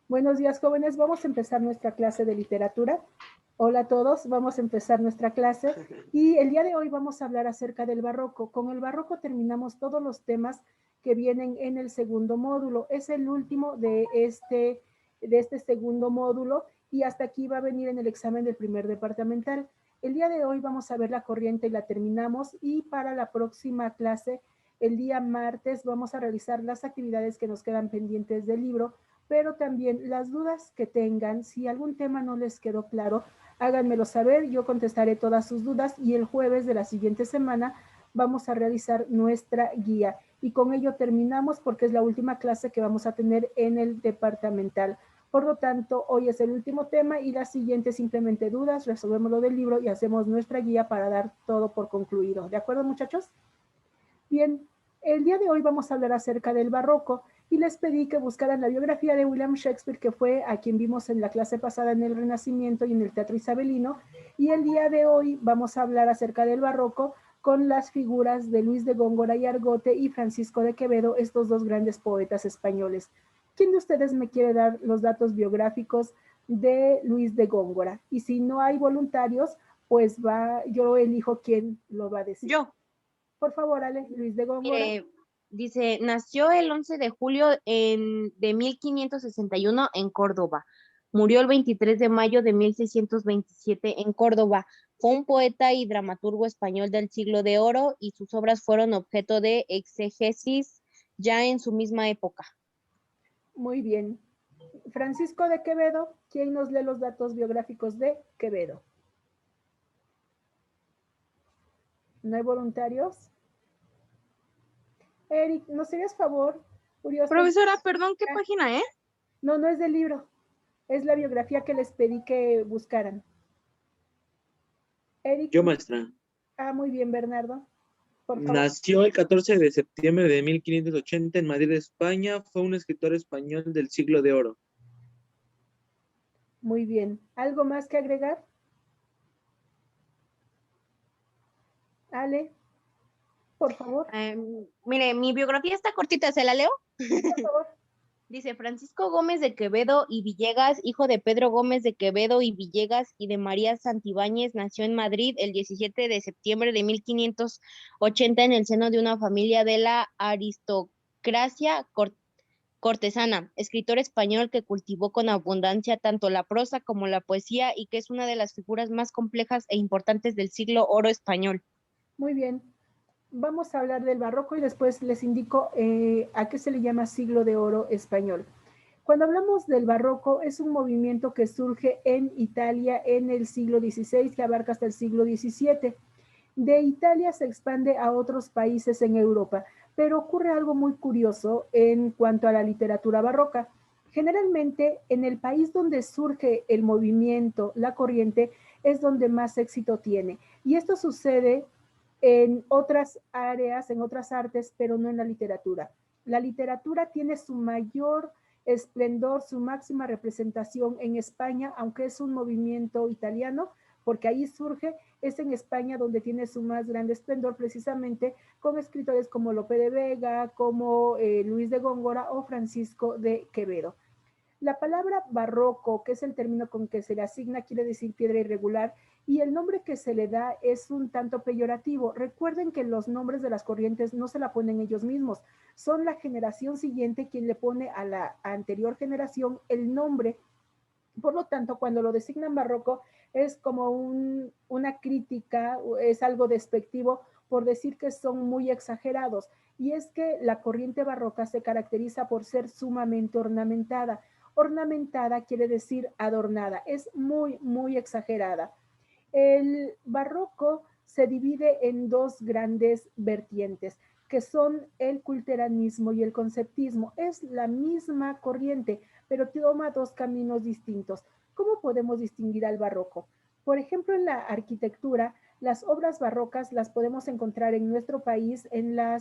Buenos días, jóvenes. Vamos a empezar nuestra clase de literatura. Hola a todos, vamos a empezar nuestra clase y el día de hoy vamos a hablar acerca del barroco. Con el barroco terminamos todos los temas que vienen en el segundo módulo. Es el último de este segundo módulo y hasta aquí va a venir en el examen del primer departamental. El día de hoy vamos a ver la corriente y la terminamos, y para la próxima clase, el día martes, vamos a realizar las actividades que nos quedan pendientes del libro, pero también las dudas que tengan. Si algún tema no les quedó claro, háganmelo saber, yo contestaré todas sus dudas, y el jueves de la siguiente semana vamos a realizar nuestra guía. Y con ello terminamos, porque es la última clase que vamos a tener en el departamental. Por lo tanto, hoy es el último tema y la siguiente simplemente dudas, resolvemos lo del libro y hacemos nuestra guía para dar todo por concluido. ¿De acuerdo, muchachos? Bien, el día de hoy vamos a hablar acerca del barroco y les pedí que buscaran la biografía de William Shakespeare, que fue a quien vimos en la clase pasada en el Renacimiento y en el Teatro Isabelino, y el día de hoy vamos a hablar acerca del barroco con las figuras de Luis de Góngora y Argote y Francisco de Quevedo, estos dos grandes poetas españoles. ¿Quién de ustedes me quiere dar los datos biográficos de Luis de Góngora? Y si no hay voluntarios, pues yo elijo quién lo va a decir. Yo, Por favor, Ale, Luis de Góngora. mire, dice, nació el 11 de julio de 1561 en Córdoba. Murió el 23 de mayo de 1627 en Córdoba. Fue un poeta y dramaturgo español del siglo de oro y sus obras fueron objeto de exegesis ya en su misma época. Muy bien. Francisco de Quevedo, ¿quién nos lee los datos biográficos de Quevedo? ¿No hay voluntarios? Eric, ¿nos harías favor? Curioso. Profesora, perdón, ¿qué página, No, no es del libro. Es la biografía que les pedí que buscaran. Eric. Yo, maestra. Muy bien, Bernardo. Por favor. Nació el 14 de septiembre de 1580 en Madrid, España. Fue un escritor español del siglo de oro. Muy bien. ¿Algo más que agregar? Ale, por favor. Mire, mi biografía está cortita, ¿se la leo? Sí, por favor. Dice Francisco Gómez de Quevedo y Villegas, hijo de Pedro Gómez de Quevedo y Villegas y de María Santibáñez, nació en Madrid el 17 de septiembre de 1580 en el seno de una familia de la aristocracia cortesana, escritor español que cultivó con abundancia tanto la prosa como la poesía y que es una de las figuras más complejas e importantes del siglo oro español. Muy bien. Vamos a hablar del barroco y después les indico a qué se le llama siglo de oro español. Cuando hablamos del barroco, es un movimiento que surge en Italia en el siglo XVI, que abarca hasta el siglo XVII. De Italia se expande a otros países en Europa, pero ocurre algo muy curioso en cuanto a la literatura barroca. Generalmente, en el país donde surge el movimiento, la corriente, es donde más éxito tiene. Y esto sucede en otras áreas, en otras artes, pero no en la literatura. La literatura tiene su mayor esplendor, su máxima representación en España, aunque es un movimiento italiano, porque ahí surge, es en España donde tiene su más grande esplendor, precisamente con escritores como Lope de Vega, como Luis de Góngora o Francisco de Quevedo. La palabra barroco, que es el término con que se le asigna, quiere decir piedra irregular, y el nombre que se le da es un tanto peyorativo. Recuerden que los nombres de las corrientes no se la ponen ellos mismos, son la generación siguiente quien le pone a la anterior generación el nombre. Por lo tanto, cuando lo designan barroco, es como una crítica, es algo despectivo por decir que son muy exagerados. Y es que la corriente barroca se caracteriza por ser sumamente ornamentada. Ornamentada quiere decir adornada, es muy, muy exagerada. El barroco se divide en dos grandes vertientes, que son el culteranismo y el conceptismo. Es la misma corriente, pero toma dos caminos distintos. ¿Cómo podemos distinguir al barroco? Por ejemplo, en la arquitectura, las obras barrocas las podemos encontrar en nuestro país en la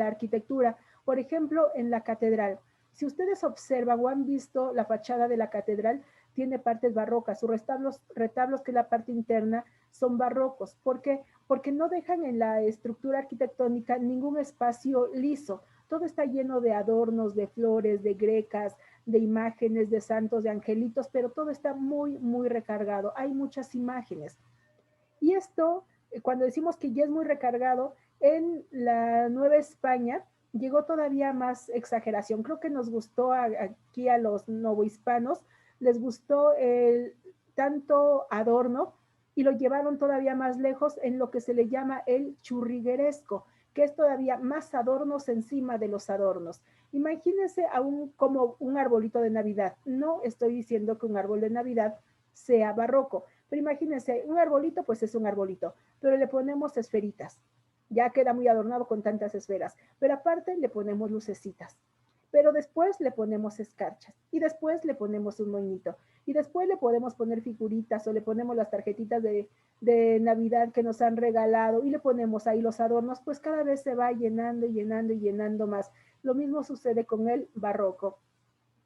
arquitectura, por ejemplo, en la catedral. Si ustedes observan o han visto la fachada de la catedral, tiene partes barrocas. Sus retablos, que es la parte interna, son barrocos. ¿Por qué? Porque no dejan en la estructura arquitectónica ningún espacio liso. Todo está lleno de adornos, de flores, de grecas, de imágenes, de santos, de angelitos, pero todo está muy, muy recargado. Hay muchas imágenes. Y esto, cuando decimos que ya es muy recargado, en la Nueva España llegó todavía más exageración. Creo que nos gustó aquí a los novohispanos, les gustó el tanto adorno y lo llevaron todavía más lejos en lo que se le llama el churrigueresco, que es todavía más adornos encima de los adornos. Imagínense aún como un arbolito de Navidad. No estoy diciendo que un árbol de Navidad sea barroco, pero imagínense, un arbolito, pues es un arbolito, pero le ponemos esferitas. Ya queda muy adornado con tantas esferas, pero aparte le ponemos lucecitas. Pero después le ponemos escarchas y después le ponemos un moñito y después le podemos poner figuritas o le ponemos las tarjetitas de Navidad que nos han regalado y le ponemos ahí los adornos, pues cada vez se va llenando y llenando y llenando más. Lo mismo sucede con el barroco.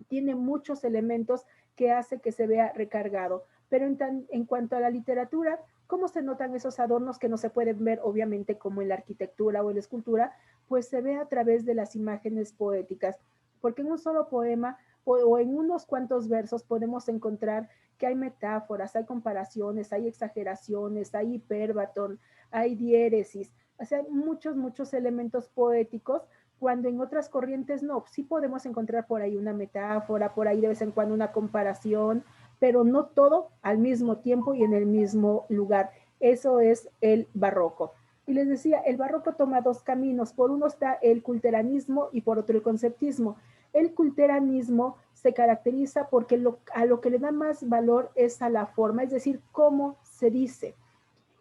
Tiene muchos elementos que hace que se vea recargado. Pero en cuanto a la literatura, ¿cómo se notan esos adornos que no se pueden ver obviamente como en la arquitectura o en la escultura? Pues se ve a través de las imágenes poéticas, porque en un solo poema o en unos cuantos versos podemos encontrar que hay metáforas, hay comparaciones, hay exageraciones, hay hiperbatón, hay diéresis, o sea, muchos, muchos elementos poéticos, cuando en otras corrientes no, sí podemos encontrar por ahí una metáfora, por ahí de vez en cuando una comparación, pero no todo al mismo tiempo y en el mismo lugar. Eso es el barroco. Y les decía, el barroco toma dos caminos. Por uno está el culteranismo y por otro el conceptismo. El culteranismo se caracteriza porque a lo que le da más valor es a la forma, es decir, cómo se dice.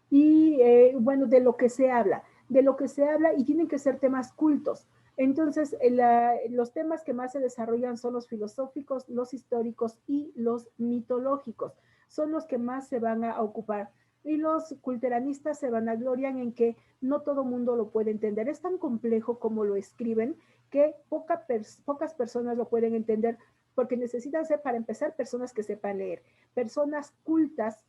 Y bueno, de lo que se habla, y tienen que ser temas cultos. Entonces, los temas que más se desarrollan son los filosóficos, los históricos y los mitológicos. Son los que más se van a ocupar. Y los culteranistas se vanaglorian en que no todo mundo lo puede entender. Es tan complejo como lo escriben que pocas personas lo pueden entender porque necesitan ser, para empezar, personas que sepan leer, personas cultas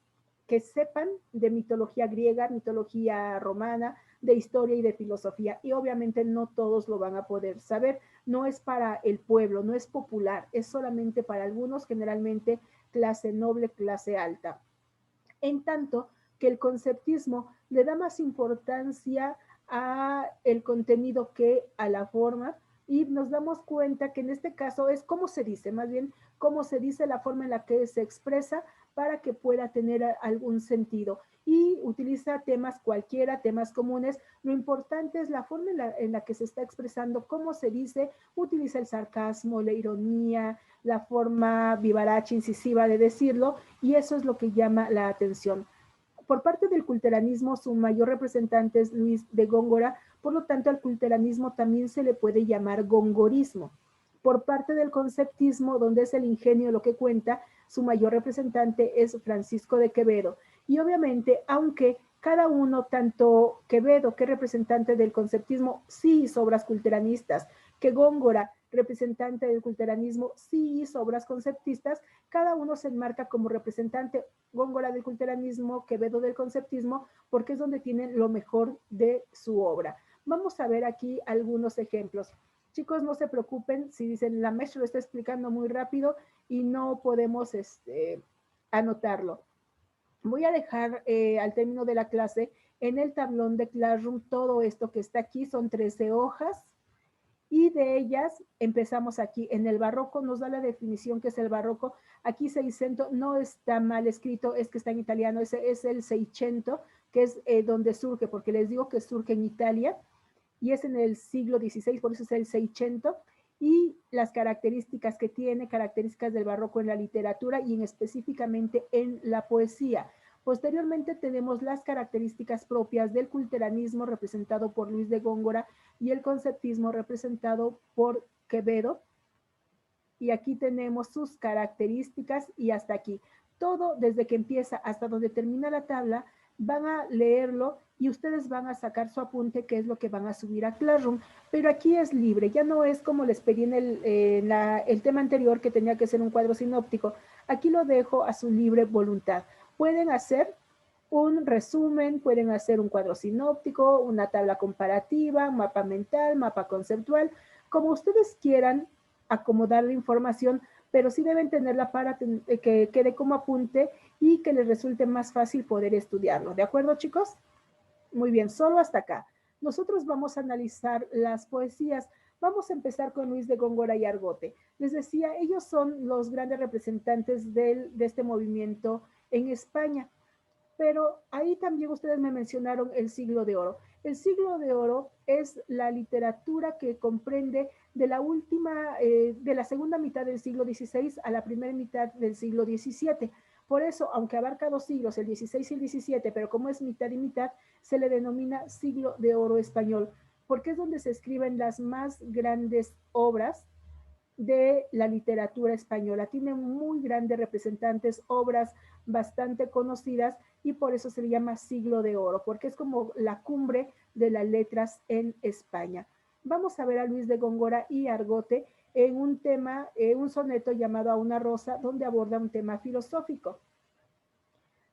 que sepan de mitología griega, mitología romana, de historia y de filosofía. Y obviamente no todos lo van a poder saber. No es para el pueblo, no es popular, es solamente para algunos, generalmente clase noble, clase alta. En tanto que el conceptismo le da más importancia a el contenido que a la forma, y nos damos cuenta que en este caso es cómo se dice, más bien cómo se dice, la forma en la que se expresa para que pueda tener algún sentido. Y utiliza temas cualquiera, temas comunes. Lo importante es la forma en la que se está expresando, cómo se dice, utiliza el sarcasmo, la ironía, la forma vivaracha, incisiva de decirlo, y eso es lo que llama la atención. Por parte del culteranismo, su mayor representante es Luis de Góngora, por lo tanto al culteranismo también se le puede llamar gongorismo. Por parte del conceptismo, donde es el ingenio lo que cuenta, su mayor representante es Francisco de Quevedo. Y obviamente, aunque cada uno, tanto Quevedo, que es representante del conceptismo, sí hizo obras culteranistas, que Góngora, representante del culteranismo, sí hizo obras conceptistas, cada uno se enmarca como representante, Góngora del culteranismo, Quevedo del conceptismo, porque es donde tienen lo mejor de su obra. Vamos a ver aquí algunos ejemplos. Chicos, no se preocupen si dicen la maestra lo está explicando muy rápido y no podemos anotarlo. Voy a dejar al término de la clase en el tablón de Classroom todo esto que está aquí, son 13 hojas, y de ellas empezamos aquí. En el barroco nos da la definición que es el barroco. Aquí Seicento no está mal escrito, es que está en italiano, ese es el Seicento, que es donde surge, porque les digo que surge en Italia, y es en el siglo XVI, por eso es el Seicento, y las características que tiene, características del barroco en la literatura y en específicamente en la poesía. Posteriormente tenemos las características propias del culteranismo representado por Luis de Góngora y el conceptismo representado por Quevedo. Y aquí tenemos sus características y hasta aquí. Todo desde que empieza hasta donde termina la tabla, van a leerlo y ustedes van a sacar su apunte, que es lo que van a subir a Classroom, pero aquí es libre, ya no es como les pedí en el tema anterior que tenía que ser un cuadro sinóptico, aquí lo dejo a su libre voluntad. Pueden hacer un resumen, pueden hacer un cuadro sinóptico, una tabla comparativa, mapa mental, mapa conceptual, como ustedes quieran acomodar la información, pero sí deben tenerla para que quede como apunte y que les resulte más fácil poder estudiarlo. ¿De acuerdo, chicos? Muy bien, solo hasta acá. Nosotros vamos a analizar las poesías. Vamos a empezar con Luis de Góngora y Argote. Les decía, ellos son los grandes representantes de este movimiento en España. Pero ahí también ustedes me mencionaron el siglo de oro. El siglo de oro es la literatura que comprende de de la segunda mitad del siglo XVI a la primera mitad del siglo XVII. Por eso, aunque abarca 2 siglos, el XVI y el XVII, pero como es mitad y mitad, se le denomina siglo de oro español, porque es donde se escriben las más grandes obras de la literatura española. Tiene muy grandes representantes, obras bastante conocidas y por eso se le llama siglo de oro, porque es como la cumbre de las letras en España. Vamos a ver a Luis de Góngora y Argote en un tema, un soneto llamado A una rosa, donde aborda un tema filosófico.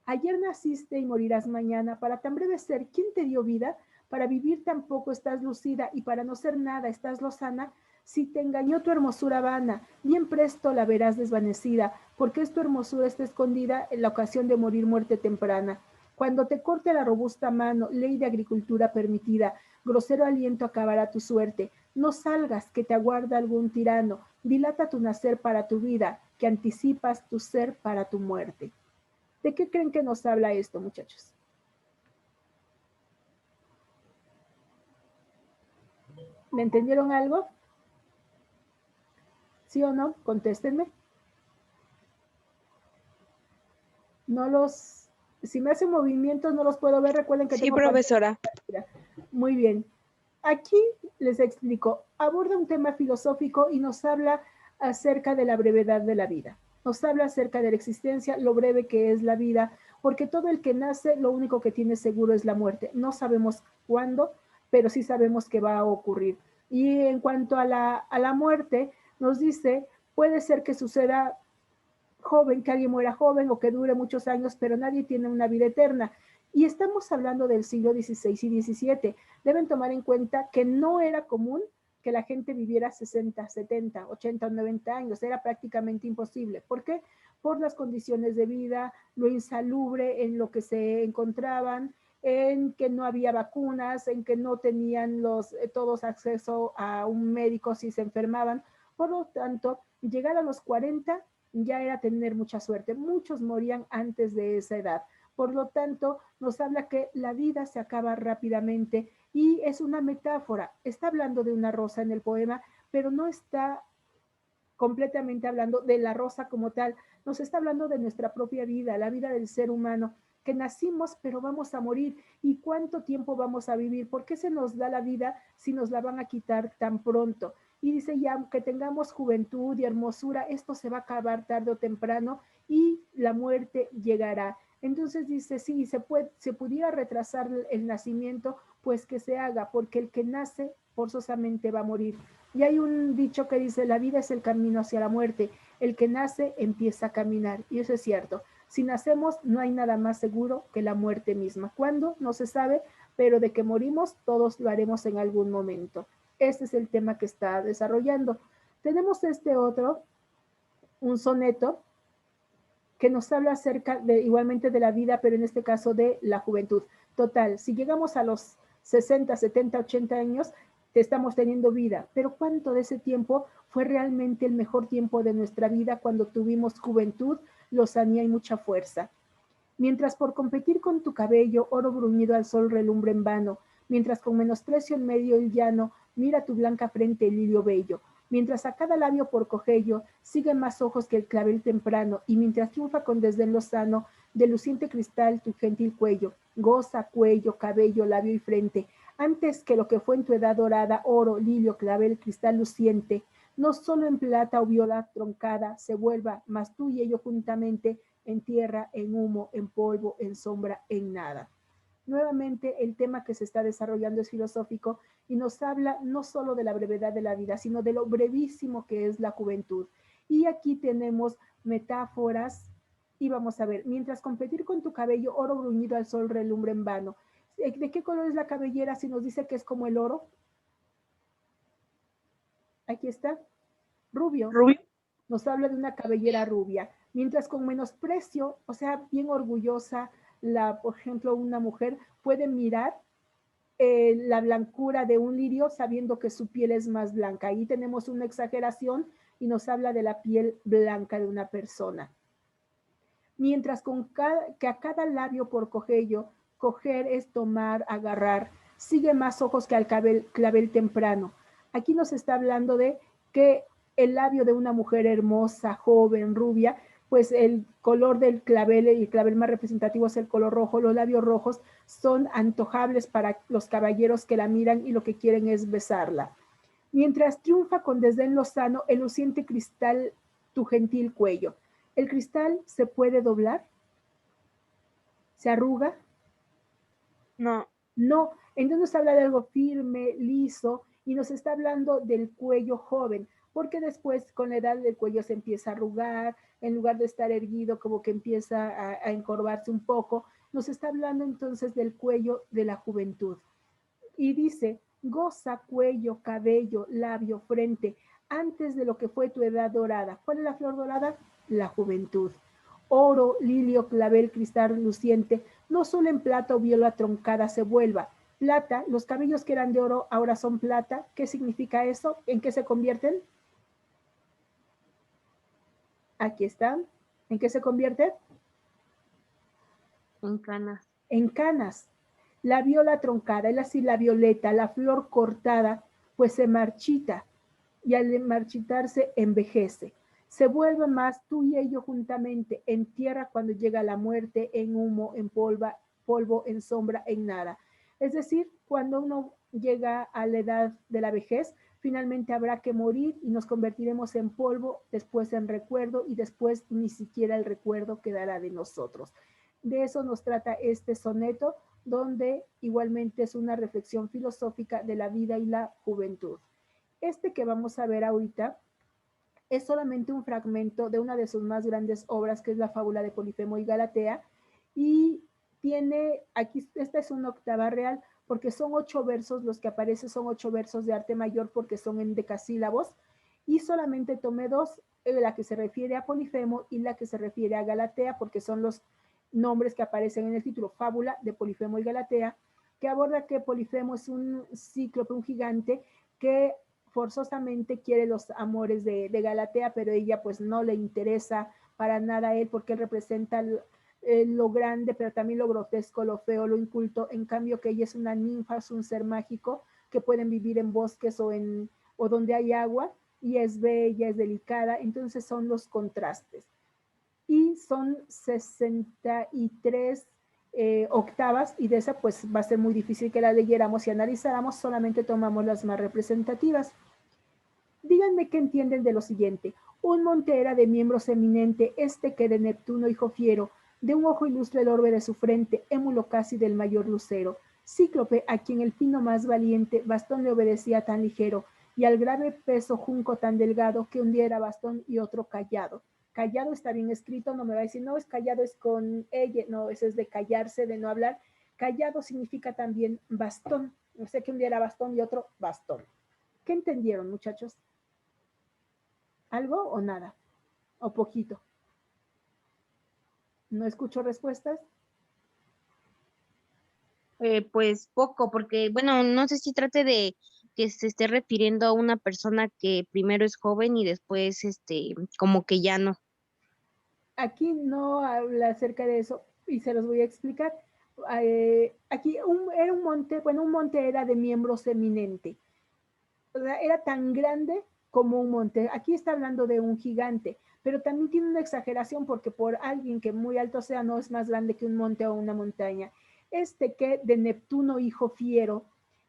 Ayer naciste y morirás mañana, para tan breve ser, ¿quién te dio vida? Para vivir tan poco estás lucida y para no ser nada estás lozana. Si te engañó tu hermosura vana, bien presto la verás desvanecida, porque es tu hermosura está escondida en la ocasión de morir muerte temprana. Cuando te corte la robusta mano, ley de agricultura permitida, grosero aliento acabará tu suerte. No salgas, que te aguarda algún tirano, dilata tu nacer para tu vida, que anticipas tu ser para tu muerte. ¿De qué creen que nos habla esto, muchachos? ¿Me entendieron algo? ¿Sí o no? Contéstenme. Si me hacen movimientos no los puedo ver, recuerden que sí, tengo profesora. pantalla. Muy bien. Aquí les explico, aborda un tema filosófico y nos habla acerca de la brevedad de la vida. Nos habla acerca de la existencia, lo breve que es la vida, porque todo el que nace, lo único que tiene seguro es la muerte. No sabemos cuándo, pero sí sabemos que va a ocurrir. Y en cuanto a la muerte, nos dice, puede ser que suceda joven, que alguien muera joven o que dure muchos años, pero nadie tiene una vida eterna. Y estamos hablando del siglo XVI y XVII. Deben tomar en cuenta que no era común que la gente viviera 60, 70, 80 o 90 años. Era prácticamente imposible. ¿Por qué? Por las condiciones de vida, lo insalubre en lo que se encontraban, en que no había vacunas, en que no tenían todos acceso a un médico si se enfermaban. Por lo tanto, llegar a los 40 ya era tener mucha suerte. Muchos morían antes de esa edad. Por lo tanto, nos habla que la vida se acaba rápidamente y es una metáfora. Está hablando de una rosa en el poema, pero no está completamente hablando de la rosa como tal. Nos está hablando de nuestra propia vida, la vida del ser humano, que nacimos pero vamos a morir. ¿Y cuánto tiempo vamos a vivir? ¿Por qué se nos da la vida si nos la van a quitar tan pronto? Y dice, ya aunque tengamos juventud y hermosura, esto se va a acabar tarde o temprano y la muerte llegará. Entonces dice, sí, se pudiera retrasar el nacimiento, pues que se haga, porque el que nace forzosamente va a morir. Y hay un dicho que dice, la vida es el camino hacia la muerte, el que nace empieza a caminar, y eso es cierto. Si nacemos, no hay nada más seguro que la muerte misma. ¿Cuándo? No se sabe, pero de que morimos, todos lo haremos en algún momento. Este es el tema que está desarrollando. Tenemos este otro, un soneto, que nos habla acerca igualmente de la vida, pero en este caso de la juventud. Total, si llegamos a los 60, 70, 80 años, estamos teniendo vida, pero ¿cuánto de ese tiempo fue realmente el mejor tiempo de nuestra vida cuando tuvimos juventud, lozanía y mucha fuerza? Mientras por competir con tu cabello, oro bruñido al sol relumbre en vano, mientras con menosprecio en medio el llano, mira tu blanca frente el lirio bello, mientras a cada labio por cogello sigue más ojos que el clavel temprano, y mientras triunfa con desdén lozano, de luciente cristal tu gentil cuello, goza cuello, cabello, labio y frente, antes que lo que fue en tu edad dorada, oro, lirio, clavel, cristal luciente, no solo en plata o viola troncada se vuelva, mas tú y ello juntamente, en tierra, en humo, en polvo, en sombra, en nada. Nuevamente, el tema que se está desarrollando es filosófico y nos habla no solo de la brevedad de la vida, sino de lo brevísimo que es la juventud. Y aquí tenemos metáforas y vamos a ver, mientras competir con tu cabello, oro bruñido al sol relumbre en vano. ¿De qué color es la cabellera si nos dice que es como el oro? Aquí está, rubio. Rubio. nos habla de una cabellera rubia, mientras con menosprecio, o sea, bien orgullosa, por ejemplo, una mujer puede mirar la blancura de un lirio sabiendo que su piel es más blanca. Ahí tenemos una exageración y nos habla de la piel blanca de una persona. Mientras que a cada labio por coger es tomar, agarrar, sigue más ojos que al clavel temprano. Aquí nos está hablando de que el labio de una mujer hermosa, joven, rubia, pues el color del clavel, y el clavel más representativo es el color rojo, los labios rojos son antojables para los caballeros que la miran y lo que quieren es besarla. Mientras triunfa con desdén lozano el luciente cristal tu gentil cuello. ¿El cristal se puede doblar? ¿Se arruga? No. No, entonces nos habla de algo firme, liso, y nos está hablando del cuello joven, porque después con la edad el cuello se empieza a arrugar, en lugar de estar erguido, como que empieza a encorvarse un poco. Nos está hablando entonces del cuello de la juventud. Y dice, goza cuello, cabello, labio, frente, antes de lo que fue tu edad dorada. ¿Cuál es la flor dorada? La juventud. Oro, lirio, clavel, cristal luciente, no solo en plata o viola troncada se vuelva. Plata, los cabellos que eran de oro ahora son plata. ¿Qué significa eso? ¿En qué se convierten? Aquí están. ¿En qué se convierte? En canas. En canas. La viola troncada, es decir, la violeta, la flor cortada, pues se marchita y al marchitarse envejece. Se vuelve más tú y ello juntamente en tierra cuando llega la muerte, en humo, en polvo, en sombra, en nada. Es decir, cuando uno llega a la edad de la vejez, finalmente habrá que morir y nos convertiremos en polvo, después en recuerdo y después ni siquiera el recuerdo quedará de nosotros. De eso nos trata este soneto, donde igualmente es una reflexión filosófica de la vida y la juventud. Este que vamos a ver ahorita es solamente un fragmento de una de sus más grandes obras, que es la fábula de Polifemo y Galatea, y tiene, aquí, esta es una octava real, porque son 8 versos, los que aparecen son 8 versos de arte mayor, porque son en decasílabos, y solamente tomé 2, la que se refiere a Polifemo y la que se refiere a Galatea, porque son los nombres que aparecen en el título, fábula de Polifemo y Galatea, que aborda que Polifemo es un cíclope, un gigante, que forzosamente quiere los amores de Galatea, pero ella pues no le interesa para nada a él, porque él representa lo grande, pero también lo grotesco, lo feo, lo inculto, en cambio que ella es una ninfa, es un ser mágico, que pueden vivir en bosques o donde hay agua, y es bella, es delicada, entonces son los contrastes. Y son 63 octavas, y de esa pues va a ser muy difícil que la leyéramos y analizáramos, solamente tomamos las más representativas. Díganme qué entienden de lo siguiente. Un monte era de miembros eminente, este que de Neptuno hijo fiero, de un ojo ilustre el orbe de su frente, émulo casi del mayor lucero. Cíclope, a quien el pino más valiente, bastón le obedecía tan ligero, y al grave peso junco tan delgado, que un día era bastón y otro callado. Callado está bien escrito, no me va a decir, no, es callado, es con ella, no, ese es de callarse, de no hablar. Callado significa también bastón, no sé que un día era bastón y otro bastón. ¿Qué entendieron, muchachos? ¿Algo o nada? ¿O poquito? ¿No escucho respuestas? Pues poco, porque, bueno, no sé si trate de que se esté refiriendo a una persona que primero es joven y después, como que ya no. Aquí no habla acerca de eso y se los voy a explicar. Aquí era un monte, bueno, un monte era de miembros eminente. O sea, era tan grande como un monte. Aquí está hablando de un gigante, pero también tiene una exageración, porque por alguien que muy alto sea, no es más grande que un monte o una montaña. Este que de Neptuno hijo fiero,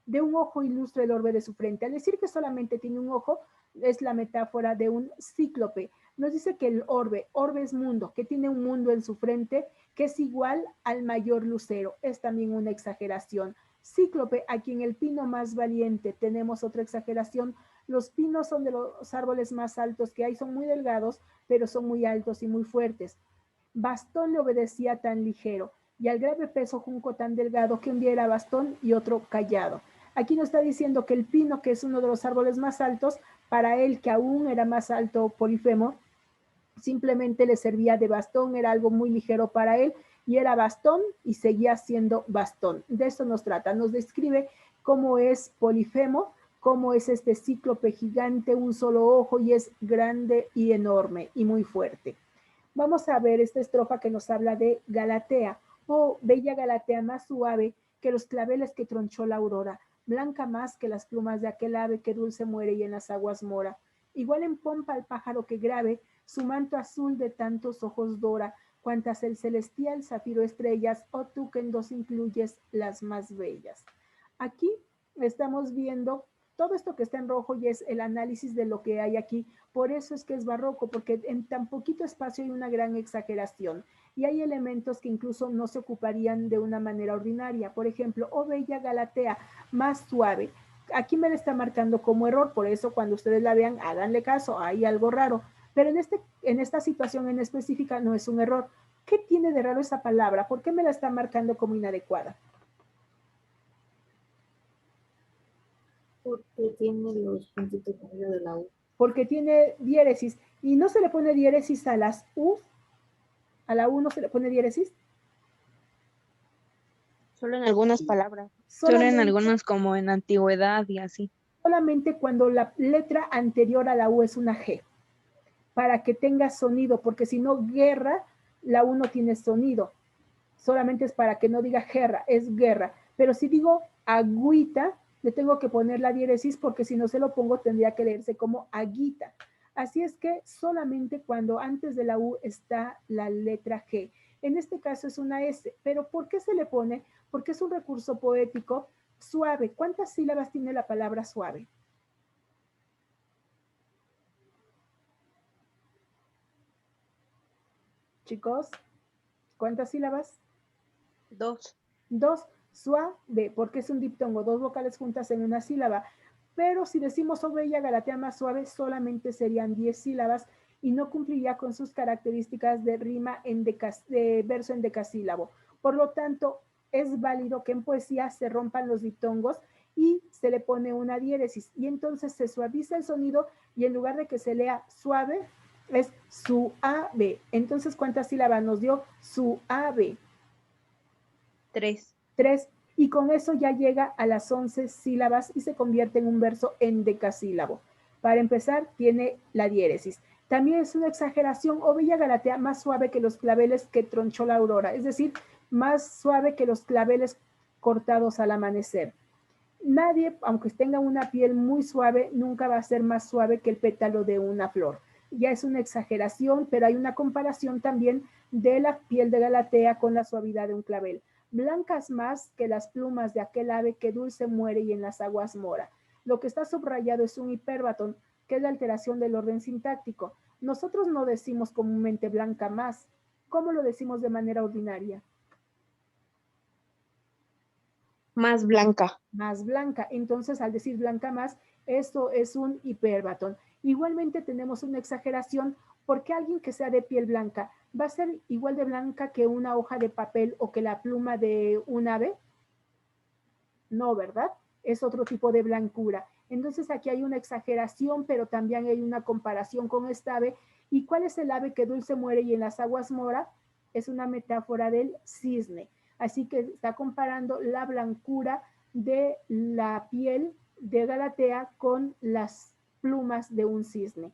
de un ojo ilustre el orbe de su frente. Al decir que solamente tiene un ojo, es la metáfora de un cíclope. Nos dice que el orbe es mundo, que tiene un mundo en su frente, que es igual al mayor lucero. Es también una exageración. Cíclope, a quien el pino más valiente, tenemos otra exageración. Los pinos son de los árboles más altos que hay, son muy delgados, pero son muy altos y muy fuertes. Bastón le obedecía tan ligero, y al grave peso junco tan delgado, que un día era bastón y otro callado. Aquí nos está diciendo que el pino, que es uno de los árboles más altos, para él, que aún era más alto Polifemo, simplemente le servía de bastón, era algo muy ligero para él y era bastón y seguía siendo bastón. De eso nos trata, nos describe cómo es Polifemo, cómo es este cíclope gigante, un solo ojo y es grande y enorme y muy fuerte. Vamos a ver esta estrofa que nos habla de Galatea. Oh, bella Galatea, más suave que los claveles que tronchó la aurora, blanca más que las plumas de aquel ave que dulce muere y en las aguas mora. Igual en pompa al pájaro que grave, su manto azul de tantos ojos dora, cuantas el celestial zafiro estrellas, oh tú que en dos incluyes las más bellas. Aquí estamos viendo todo esto que está en rojo y es el análisis de lo que hay aquí. Por eso es que es barroco, porque en tan poquito espacio hay una gran exageración y hay elementos que incluso no se ocuparían de una manera ordinaria. Por ejemplo, oh bella Galatea, más suave. Aquí me la está marcando como error, por eso cuando ustedes la vean, háganle caso, hay algo raro. Pero en esta situación en específica no es un error. ¿Qué tiene de raro esa palabra? ¿Por qué me la está marcando como inadecuada? Porque tiene los puntitos arriba de la U. Porque tiene diéresis. ¿Y no se le pone diéresis a las U? ¿A la U no se le pone diéresis? Solo en algunas palabras. Solo Solamente, en algunas como en antigüedad y así. solamente cuando la letra anterior a la U es una G, para que tenga sonido, porque si no, guerra, la U no tiene sonido. Solamente es para que no diga guerra, es guerra. Pero si digo agüita, le tengo que poner la diéresis porque si no se lo pongo tendría que leerse como aguita. Así es que solamente cuando antes de la U está la letra G. En este caso es una S, pero ¿por qué se le pone? Porque es un recurso poético suave. ¿Cuántas sílabas tiene la palabra suave? Chicos, ¿cuántas sílabas? 2. 2, suave, porque es un diptongo, dos vocales juntas en una sílaba. Pero si decimos oh bella Galatea más suave, solamente serían 10 sílabas y no cumpliría con sus características de rima de verso en decasílabo. Por lo tanto, es válido que en poesía se rompan los diptongos y se le pone una diéresis y entonces se suaviza el sonido y en lugar de que se lea suave, es suave. Entonces, ¿cuántas sílabas nos dio? Suave. 3. 3, y con eso ya llega a las 11 sílabas y se convierte en un verso endecasílabo. Para empezar, tiene la diéresis. También es una exageración, oh bella Galatea, más suave que los claveles que tronchó la aurora, es decir, más suave que los claveles cortados al amanecer. Nadie, aunque tenga una piel muy suave, nunca va a ser más suave que el pétalo de una flor. Ya es una exageración, pero hay una comparación también de la piel de Galatea con la suavidad de un clavel. Blancas más que las plumas de aquel ave que dulce muere y en las aguas mora. Lo que está subrayado es un hipérbaton, que es la alteración del orden sintáctico. Nosotros no decimos comúnmente blanca más. ¿Cómo lo decimos de manera ordinaria? Más blanca. Más blanca. Entonces, al decir blanca más, esto es un hipérbaton. Igualmente tenemos una exageración porque alguien que sea de piel blanca va a ser igual de blanca que una hoja de papel o que la pluma de un ave. No, ¿verdad? Es otro tipo de blancura. Entonces aquí hay una exageración, pero también hay una comparación con esta ave. ¿Y cuál es el ave que dulce muere y en las aguas mora? Es una metáfora del cisne. Así que está comparando la blancura de la piel de Galatea con las plumas de un cisne.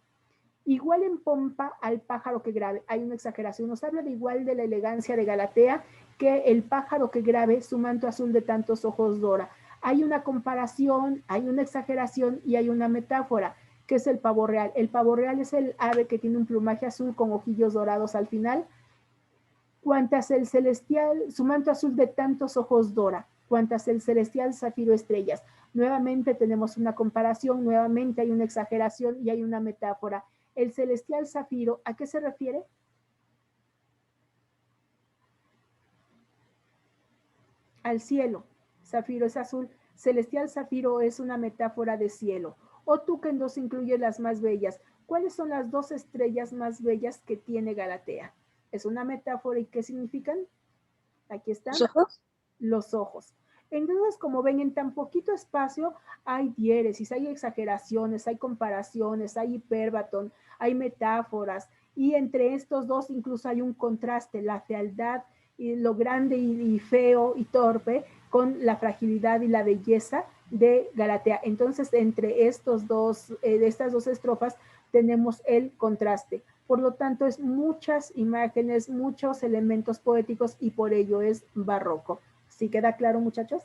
Igual en pompa al pájaro que grave. Hay una exageración. Nos habla de igual de la elegancia de Galatea que el pájaro que grave su manto azul de tantos ojos dora. Hay una comparación, hay una exageración y hay una metáfora, que es el pavo real. El pavo real es el ave que tiene un plumaje azul con ojillos dorados al final. Cuantas el celestial, su manto azul de tantos ojos dora. Cuantas el celestial zafiro estrellas. Nuevamente tenemos una comparación, nuevamente hay una exageración y hay una metáfora. El celestial zafiro, ¿a qué se refiere? Al cielo. Zafiro es azul. Celestial zafiro es una metáfora de cielo. O tú que en dos incluye las más bellas. ¿Cuáles son las dos estrellas más bellas que tiene Galatea? Es una metáfora y ¿qué significan? Aquí están. ¿Los ojos? Los ojos. Entonces, como ven, en tan poquito espacio hay diéresis, hay exageraciones, hay comparaciones, hay hipérbaton, hay metáforas y entre estos dos incluso hay un contraste, la fealdad y lo grande y feo y torpe con la fragilidad y la belleza de Galatea. Entonces, entre estos dos, de estas dos estrofas, tenemos el contraste. Por lo tanto, es muchas imágenes, muchos elementos poéticos y por ello es barroco. ¿Sí queda claro, muchachos?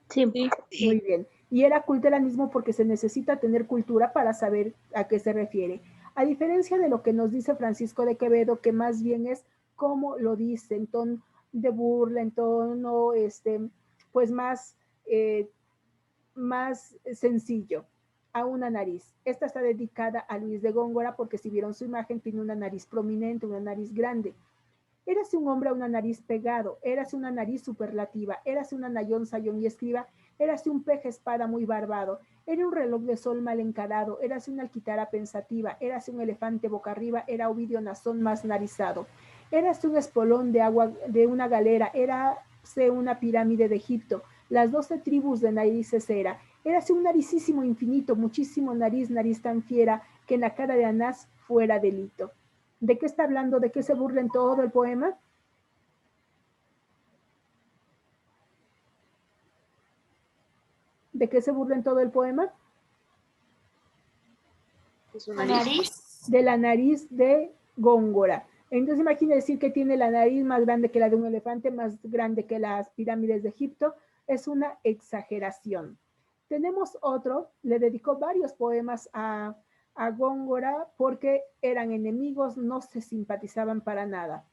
Sí. Muy bien. Y era culteranismo porque se necesita tener cultura para saber a qué se refiere. A diferencia de lo que nos dice Francisco de Quevedo, que más bien es cómo lo dice, en tono de burla, en tono, pues más sencillo, a una nariz. Esta está dedicada a Luis de Góngora porque si vieron su imagen tiene una nariz prominente, una nariz grande. Érase un hombre a una nariz pegado, érase una nariz superlativa, érase una nayón, sayón y escriba, érase un peje espada muy barbado, era un reloj de sol mal encarado, érase una alquitara pensativa, érase un elefante boca arriba, era Ovidio Nazón más narizado, érase un espolón de agua de una galera, érase una pirámide de Egipto, las 12 tribus de narices era, érase un naricísimo infinito, muchísimo nariz, nariz tan fiera, que en la cara de Anás fuera delito. ¿De qué está hablando? ¿De qué se burla en todo el poema? ¿De qué se burla en todo el poema? ¿La nariz? De la nariz de Góngora. Entonces imagina decir que tiene la nariz más grande que la de un elefante, más grande que las pirámides de Egipto. Es una exageración. Tenemos otro, le dedicó varios poemas a Góngora porque eran enemigos, no se simpatizaban para nada.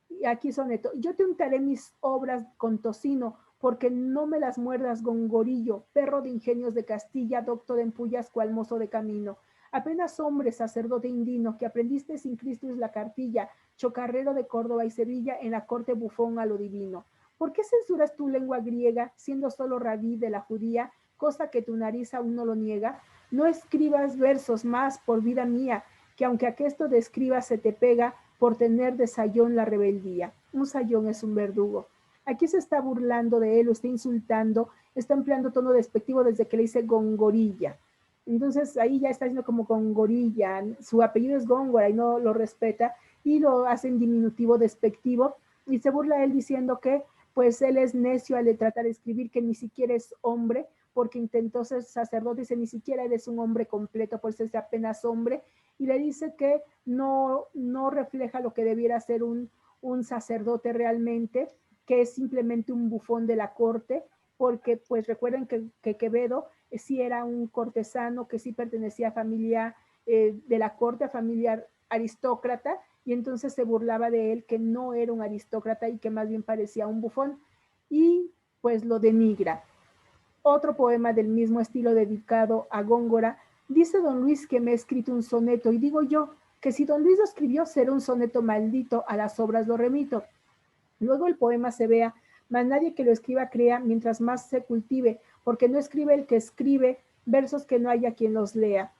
Y aquí soneto, yo te untaré mis obras con tocino, porque no me las muerdas, Gongorillo, perro de ingenios de Castilla, doctor en pullas, cual mozo de camino. Apenas hombre, sacerdote indino, que aprendiste sin Cristo es la cartilla, chocarrero de Córdoba y Sevilla, en la corte bufón a lo divino. ¿Por qué censuras tu lengua griega, siendo solo rabí de la judía, cosa que tu nariz aún no lo niega? No escribas versos más, por vida mía, que aunque aquesto de escribas se te pega, por tener de sayón la rebeldía. Un sayón es un verdugo. Aquí se está burlando de él, lo está insultando, está empleando tono despectivo desde que le dice Gongorilla. Entonces ahí ya está diciendo como Gongorilla, su apellido es Góngora y no lo respeta y lo hace en diminutivo despectivo y se burla él diciendo que pues él es necio al tratar de escribir, que ni siquiera es hombre porque intentó ser sacerdote, dice ni siquiera eres un hombre completo, por eso es apenas hombre, y le dice que no refleja lo que debiera ser un sacerdote realmente, que es simplemente un bufón de la corte, porque pues recuerden que Quevedo sí era un cortesano, que sí pertenecía a familia de la corte, a familia aristócrata, y entonces se burlaba de él que no era un aristócrata y que más bien parecía un bufón, y pues lo denigra. Otro poema del mismo estilo dedicado a Góngora, dice don Luis que me ha escrito un soneto y digo yo que si don Luis lo escribió será un soneto maldito, a las obras lo remito. Luego el poema se vea, mas nadie que lo escriba crea mientras más se cultive, porque no escribe el que escribe versos que no haya quien los lea.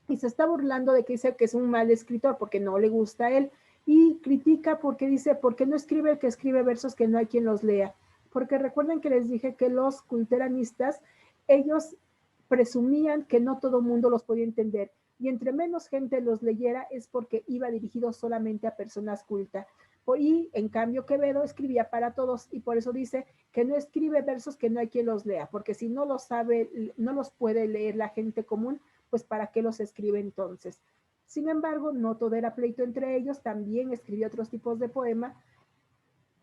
Y se está burlando de que dice que es un mal escritor porque no le gusta a él y critica porque dice, porque no escribe el que escribe versos que no hay quien los lea. Porque recuerden que les dije que los culteranistas, ellos presumían que no todo el mundo los podía entender y entre menos gente los leyera es porque iba dirigido solamente a personas cultas. Y en cambio Quevedo escribía para todos y por eso dice que no escribe versos que no hay quien los lea, porque si no los sabe, no los puede leer la gente común, pues ¿para qué los escribe entonces? Sin embargo, no todo era pleito entre ellos, también escribió otros tipos de poema.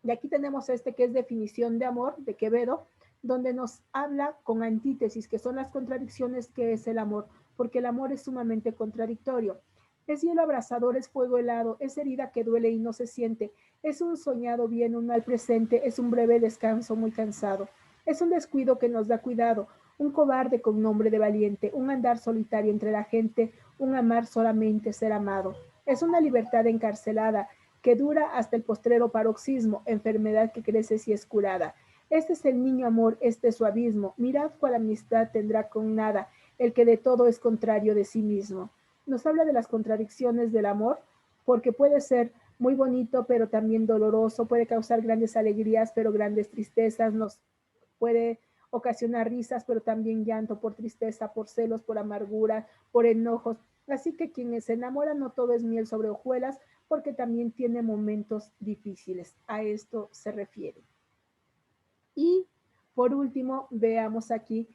Y aquí tenemos este que es Definición de Amor, de Quevedo, donde nos habla con antítesis, que son las contradicciones que es el amor, porque el amor es sumamente contradictorio. Es hielo abrasador, es fuego helado, es herida que duele y no se siente, es un soñado bien, un mal presente, es un breve descanso muy cansado, es un descuido que nos da cuidado, un cobarde con nombre de valiente, un andar solitario entre la gente, un amar solamente ser amado. Es una libertad encarcelada que dura hasta el postrero paroxismo, enfermedad que crece si es curada. Este es el niño amor, este es su abismo. Mirad cuál amistad tendrá con nada, el que de todo es contrario de sí mismo. Nos habla de las contradicciones del amor, porque puede ser muy bonito, pero también doloroso, puede causar grandes alegrías, pero grandes tristezas, nos puede ocasionar risas, pero también llanto por tristeza, por celos, por amargura, por enojos. Así que quien se enamora no todo es miel sobre hojuelas, porque también tiene momentos difíciles. A esto se refiere. Y por último, veamos aquí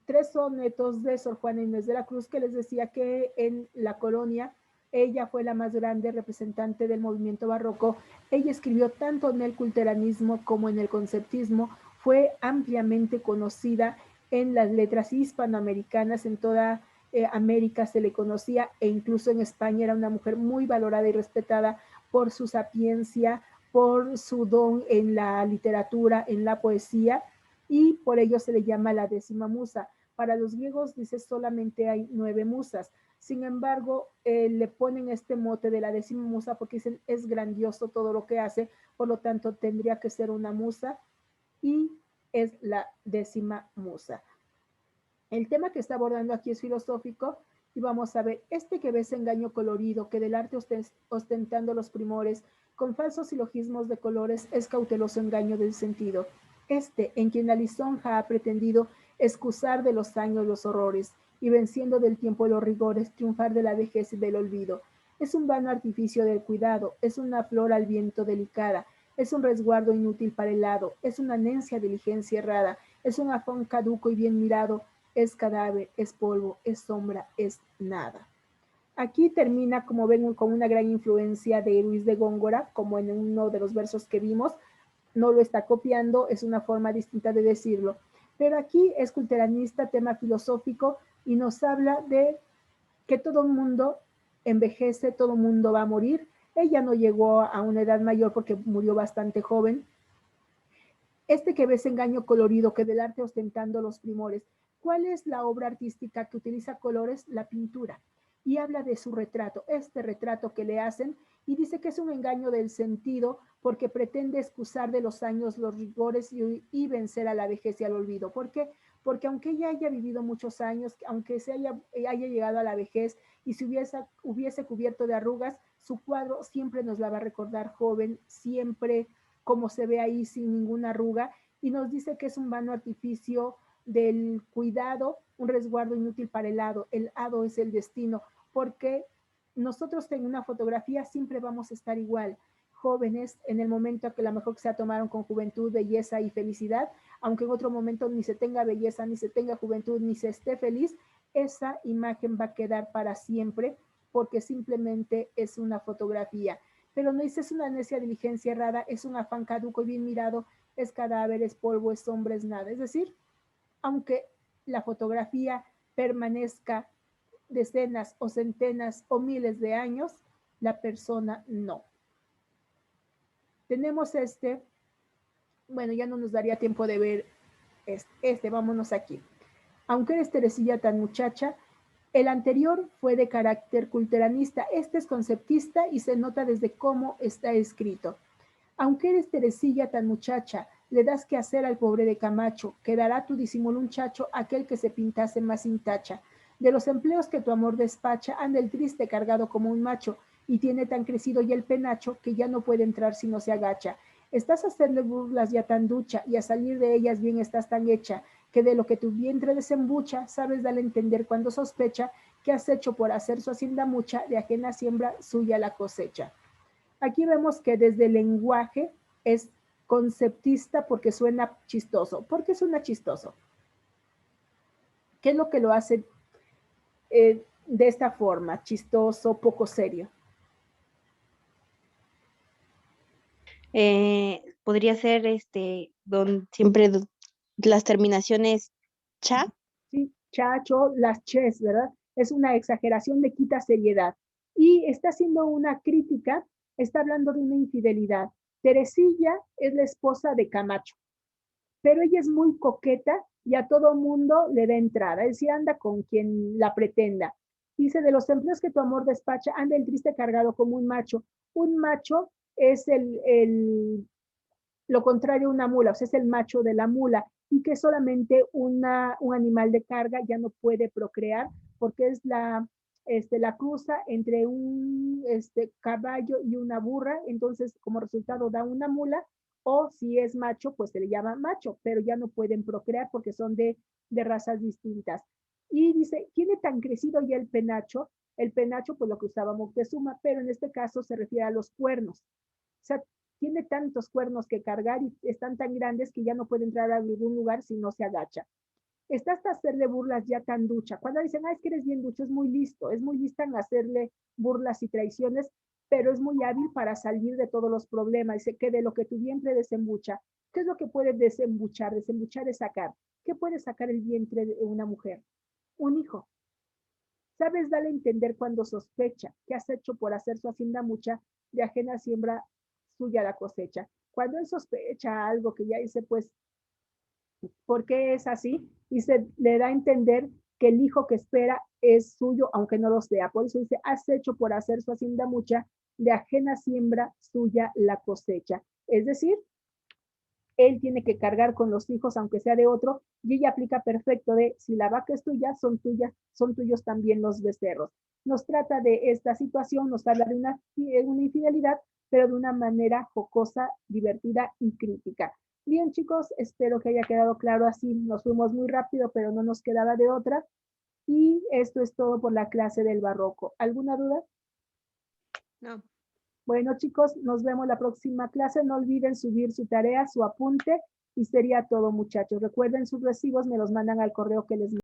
3 sonetos de Sor Juana Inés de la Cruz, que les decía que en la colonia ella fue la más grande representante del movimiento barroco. Ella escribió tanto en el culteranismo como en el conceptismo, fue ampliamente conocida en las letras hispanoamericanas, en toda América se le conocía, e incluso en España era una mujer muy valorada y respetada por su sapiencia, por su don en la literatura, en la poesía, y por ello se le llama la 10ª musa. Para los griegos dice solamente hay 9 musas. Sin embargo, le ponen este mote de la 10ª musa porque dicen es grandioso todo lo que hace, por lo tanto tendría que ser una musa, y es la 10ª musa. El tema que está abordando aquí es filosófico, y vamos a ver, este que ves engaño colorido, que del arte ostentando los primores, con falsos silogismos de colores, es cauteloso engaño del sentido. Este, en quien la lisonja ha pretendido excusar de los años los horrores, y venciendo del tiempo los rigores, triunfar de la vejez y del olvido. Es un vano artificio del cuidado, es una flor al viento delicada, es un resguardo inútil para el hado, es una necia diligencia errada, es un afán caduco y bien mirado, es cadáver, es polvo, es sombra, es nada. Aquí termina, como ven, con una gran influencia de Luis de Góngora, como en uno de los versos que vimos. No lo está copiando, es una forma distinta de decirlo. Pero aquí es culteranista, tema filosófico, y nos habla de que todo el mundo envejece, todo el mundo va a morir. Ella no llegó a una edad mayor porque murió bastante joven. Este que ves engaño colorido, que del arte ostentando los primores. ¿Cuál es la obra artística que utiliza colores? La pintura. Y habla de su retrato, este retrato que le hacen, y dice que es un engaño del sentido porque pretende excusar de los años los rigores y vencer a la vejez y al olvido. ¿Por qué? Porque aunque ella haya vivido muchos años, aunque haya llegado a la vejez y se hubiese cubierto de arrugas, su cuadro siempre nos la va a recordar joven, siempre como se ve ahí sin ninguna arruga, y nos dice que es un vano artificio del cuidado, un resguardo inútil para el hado es el destino, porque nosotros en una fotografía siempre vamos a estar igual, jóvenes en el momento que la mejor que se tomaron con juventud, belleza y felicidad, aunque en otro momento ni se tenga belleza, ni se tenga juventud, ni se esté feliz, esa imagen va a quedar para siempre porque simplemente es una fotografía. Pero no dice es una necia diligencia errada, es un afán caduco y bien mirado, es cadáver, es polvo, es sombra, es nada. Es decir, aunque la fotografía permanezca decenas o centenas o miles de años, la persona no. Tenemos bueno, ya no nos daría tiempo de ver vámonos aquí. Aunque eres Teresilla tan muchacha, el anterior fue de carácter culteranista, este es conceptista y se nota desde cómo está escrito. Aunque eres Teresilla tan muchacha, le das que hacer al pobre de Camacho, quedará tu disimulo un chacho, aquel que se pintase más sin tacha. De los empleos que tu amor despacha, anda el triste cargado como un macho, y tiene tan crecido ya el penacho, que ya no puede entrar si no se agacha. Estás a hacerle burlas ya tan ducha, y a salir de ellas bien estás tan hecha, que de lo que tu vientre desembucha, sabes darle a entender cuando sospecha, que has hecho por hacer su hacienda mucha, de ajena siembra suya la cosecha. Aquí vemos que desde el lenguaje es conceptista porque suena chistoso. ¿Por qué suena chistoso? ¿Qué es lo que lo hace de esta forma, chistoso, poco serio? Podría ser siempre las terminaciones cha. Sí, chacho, las ches, ¿verdad? Es una exageración, le quita seriedad. Y está haciendo una crítica, está hablando de una infidelidad. Teresilla es la esposa de Camacho, pero ella es muy coqueta y a todo mundo le da entrada, es decir, anda con quien la pretenda. Dice, de los empleos que tu amor despacha, anda el triste cargado como un macho. Un macho es lo contrario a una mula, o sea, es el macho de la mula, y que solamente un animal de carga ya no puede procrear, porque es la cruza entre un caballo y una burra, entonces como resultado da una mula, o si es macho, pues se le llama macho, pero ya no pueden procrear porque son de razas distintas. Y dice, tiene tan crecido ya el penacho El penacho, pues lo que usaba Moctezuma, pero en este caso se refiere a los cuernos. O sea, tiene tantos cuernos que cargar y están tan grandes que ya no puede entrar a ningún lugar si no se agacha. Está hasta hacerle burlas ya tan ducha. Cuando dicen, es que eres bien ducho, es muy listo, es muy lista en hacerle burlas y traiciones, pero es muy hábil para salir de todos los problemas. Dice que de lo que tu vientre desembucha, ¿qué es lo que puede desembuchar? Desembuchar es sacar. ¿Qué puede sacar el vientre de una mujer? Un hijo. ¿Sabes? Dale a entender cuando sospecha que has hecho por hacer su hacienda mucha, de ajena siembra suya la cosecha. Cuando él sospecha algo que ya dice, pues, ¿por qué es así? Y se le da a entender que el hijo que espera es suyo, aunque no lo sea. Por eso dice, has hecho por hacer su hacienda mucha, de ajena siembra suya la cosecha. Es decir, él tiene que cargar con los hijos, aunque sea de otro, y ella aplica perfecto de, si la vaca es tuya, son tuyos también los becerros. Nos trata de esta situación, nos habla de una infidelidad, pero de una manera jocosa, divertida y crítica. Bien, chicos, espero que haya quedado claro así. Nos fuimos muy rápido, pero no nos quedaba de otra. Y esto es todo por la clase del barroco. ¿Alguna duda? No. Bueno, chicos, nos vemos la próxima clase. No olviden subir su tarea, su apunte, y sería todo, muchachos. Recuerden sus recibos, me los mandan al correo que les